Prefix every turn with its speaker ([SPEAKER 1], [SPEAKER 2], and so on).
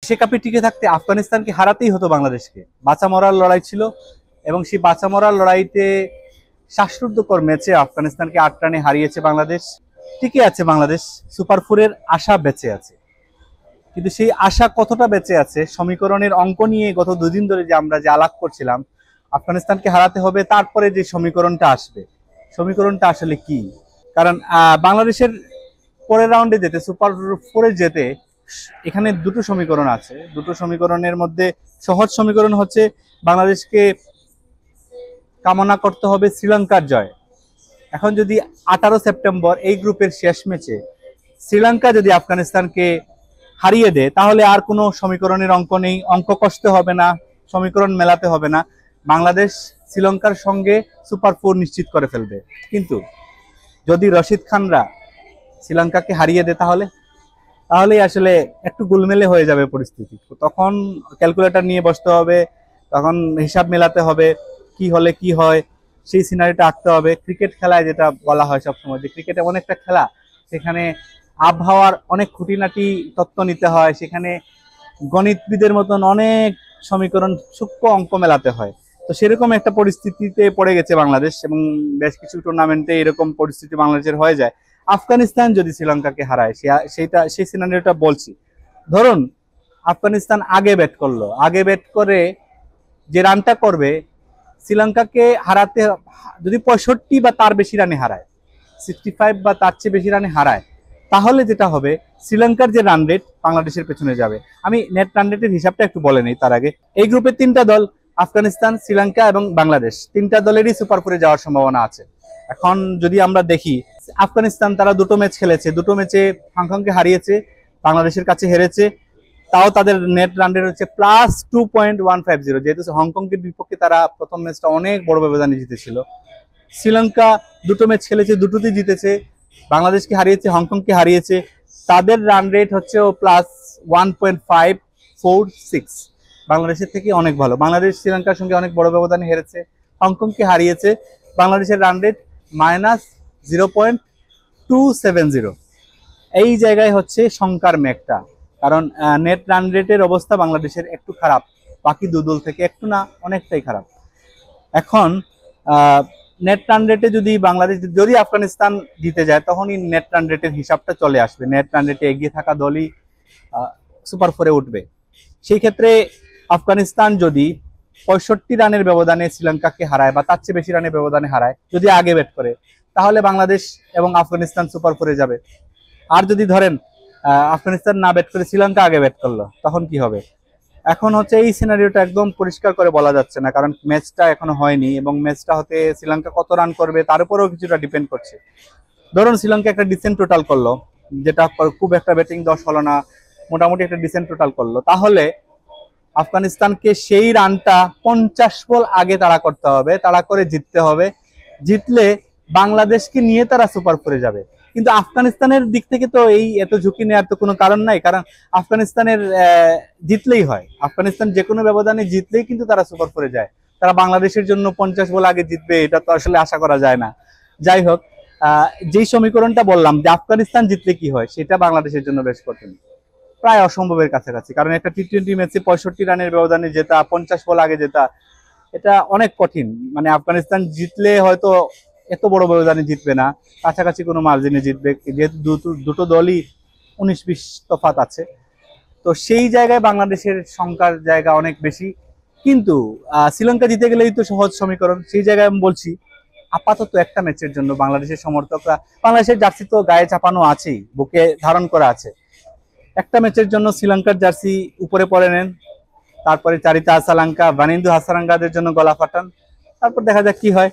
[SPEAKER 1] Asia কাপে টিকে থাকতে আফগানিস্তানকে হারাতেই হতো বাংলাদেশকে। বাঁচা মরার লড়াই ছিল এবং সেই বাঁচা মরার লড়াইতে শ্বাসরুদ্ধকর ম্যাচে আফগানিস্তানকে 8 রানে হারিয়েছে বাংলাদেশ। টিকে আছে বাংলাদেশ, সুপার ফোরের আশা বেঁচে আছে। কিন্তু সেই আশা কতটা বেঁচে আছে, সমীকরণের অঙ্ক নিয়ে গত দুদিন ধরে যে আমরা যে আলাপ করছিলাম, আফগানিস্তানকে হারাতে হবে, তারপরে যে সমীকরণটা আসবে, সমীকরণটা আসলে কি? কারণ বাংলাদেশের পরের রাউন্ডে যেতে, সুপার ফোরে যেতে এখানে দুটো সমীকরণ আছে। দুটো সমীকরণের মধ্যে সহজ সমীকরণ হচ্ছে বাংলাদেশকে কামনা করতে হবে শ্রীলঙ্কার জয়। এখন যদি 18 সেপ্টেম্বর এই গ্রুপের শেষ ম্যাচে শ্রীলঙ্কা যদি আফগানিস্তানকে হারিয়ে দেয়, তাহলে আর কোনো সমীকরণের অঙ্ক নেই, অঙ্ক কষতে হবে না, সমীকরণ মেলাতে হবে না, বাংলাদেশ শ্রীলঙ্কার সঙ্গে সুপার ফোর নিশ্চিত করে ফেলবে। কিন্তু যদি রশিদ খানরা শ্রীলঙ্কাকে হারিয়ে দেয়, তাহলেই আসলে একটু গোলমেলে হয়ে যাবে পরিস্থিতি। তখন ক্যালকুলেটর নিয়ে বসতে হবে, তখন হিসাব মেলাতে হবে, কি হলে কি হয় সেই সিনারিটা আঁকতে হবে। ক্রিকেট খেলায় যেটা বলা হয় সবসময়, যে ক্রিকেট এমন একটা খেলা সেখানে আবহাওয়ার অনেক খুঁটিনাটি তত্ত্ব নিতে হয়, সেখানে গণিতবিদের মতন অনেক সমীকরণ, সূক্ষ্ম অঙ্ক মেলাতে হয়। তো সেরকম একটা পরিস্থিতিতে পড়ে গেছে বাংলাদেশ, এবং বেশ কিছু টুর্নামেন্টে এরকম পরিস্থিতি বাংলাদেশের হয়ে যায়। আফগানিস্তান যদি শ্রীলঙ্কাকে হারায়, সেই সিনারিওটা বলছি। ধরুন আফগানিস্তান আগে ব্যাট করলো, আগে ব্যাট করে যে রানটা করবে, শ্রীলঙ্কাকে হারাতে যদি 65 বা তার বেশি রানে হারায়, 65 বা তার চেয়ে বেশি রানে হারায়, তাহলে যেটা হবে, শ্রীলঙ্কার যে রান রেট বাংলাদেশের পেছনে যাবে। আমি নেট রান রেটের হিসাবটা একটু বলে নিই তার আগে। এই গ্রুপে 3টা দল, আফগানিস্তান, শ্রীলঙ্কা এবং বাংলাদেশ, 3টা দলেরই সুপার ফোরে যাওয়ার সম্ভাবনা আছে। এখন যদি আমরা দেখি, আফগানিস্তান তারা 2টো ম্যাচ খেলেছে, 2টো ম্যাচে হংকংকে হারিয়েছে, বাংলাদেশের কাছে হেরেছে, তাও তাদের নেট রান রেট হচ্ছে +2.150। যেহেতু হংকংয়ের বিপক্ষে তারা প্রথম ম্যাচটা অনেক বড় ব্যবধানে জিতেছিল। শ্রীলঙ্কা 2টো ম্যাচ খেলেছে, 2টোতেই জিতেছে, বাংলাদেশকে হারিয়েছে, হংকংকে হারিয়েছে, তাদের রান রেট হচ্ছে +1.546, বাংলাদেশের থেকে অনেক ভালো। বাংলাদেশ শ্রীলঙ্কার সঙ্গে অনেক বড় ব্যবধানে হেরেছে, হংকংকে হারিয়েছে, বাংলাদেশের রান রেট -0.270। এই জায়গায় হচ্ছে শঙ্কার মেঘটা, কারণ নেট রান রেটের অবস্থা বাংলাদেশের একটু খারাপ, বাকি 2 দল থেকে একটু না, অনেকটাই খারাপ। এখন নেট রান রেটে যদি বাংলাদেশ, যদি আফগানিস্তান জিতে যায়, তখনই নেট রান রেটের হিসাবটা চলে আসবে, নেট রান রেটে এগিয়ে থাকা দলই সুপার ফোরে উঠবে। সেই ক্ষেত্রে আফগানিস্তান যদি 65 রানের ব্যবধানে শ্রীলঙ্কাকে হারায় বা তার চেয়ে বেশি রানের ব্যবধানে হারায়, যদি আগে ব্যাট করে, তাহলে বাংলাদেশ এবং আফগানিস্তান সুপার ফোরে যাবে। আর যদি ধরেন আফগানিস্তান না ব্যাট করে শ্রীলঙ্কা আগে ব্যাট করলো, তখন কি হবে? এখন হচ্ছে এই সিনারিওটা একদম পরিষ্কার করে বলা যাচ্ছে না, কারণ ম্যাচটা এখনো হয়নি, এবং ম্যাচটা হতে শ্রীলঙ্কা কত রান করবে তার উপরেও কিছুটা ডিপেন্ড করছে। ধরুন শ্রীলঙ্কা একটা ডিসেন্ট টোটাল করলো, যেটা খুব একটা ব্যাটিং দশ হলো না, মোটামুটি একটা ডিসেন্ট টোটাল করলো, তাহলে আফগানিস্তানকে সেই রানটা 50 বল আগে তাড়া করতে হবে, তাড়া করে জিততে হবে। জিতলে বাংলাদেশকে নিয়ে তারা সুপার ফোরে যাবে। কিন্তু আফগানিস্তানের দিক থেকে তো এই এত ঝুঁকি নেওয়ার তো কোনো কারণ নাই, কারণ আফগানিস্তানের জিতলেই হয়, আফগানিস্তান যে কোনো ব্যবধানে জিতলেই কিন্তু তারা সুপার ফোরে যায়। তারা বাংলাদেশের জন্য 50 বল আগে জিতবে, এটা তো আসলে আশা করা যায় না। যাই হোক, যেই সমীকরণটা বললাম যে আফগানিস্তান জিতলে কি হয়, সেটা বাংলাদেশের জন্য বেশ কঠিন, প্রায় অসম্ভবের কাছাকাছি। কারণ একটা টি-20 ম্যাচে 65 রানের ব্যবধানে জেতা, 50 বল আগে জেতা, এটা অনেক কঠিন। মানে আফগানিস্তান জিতলে হয়তো এত বড় ব্যবধানে জিতবে না, কাছাকাছি কোনো মার্জিনে জিতবে, যেহেতু দুটো দলই 19-20 তফাৎ আছে। তো সেই জায়গায় বাংলাদেশের শঙ্কার জায়গা অনেক বেশি। কিন্তু শ্রীলঙ্কা জিতে গেলেই তো সহজ সমীকরণ। সেই জায়গায় আমি বলছি, আপাতত একটা ম্যাচের জন্য বাংলাদেশের সমর্থকরা, বাংলাদেশের জার্সি তো গায়ে চাপানো আছেই, বুকে ধারণ করা আছে, একটা ম্যাচের জন্য শ্রীলঙ্কার জার্সি উপরে পরে নেন, তারপরে চারিতা হাসালাঙ্কা, বানিন্দু হাসারাঙ্গাদের জন্য গলা ফাটান, তারপর দেখা যাক কি হয়।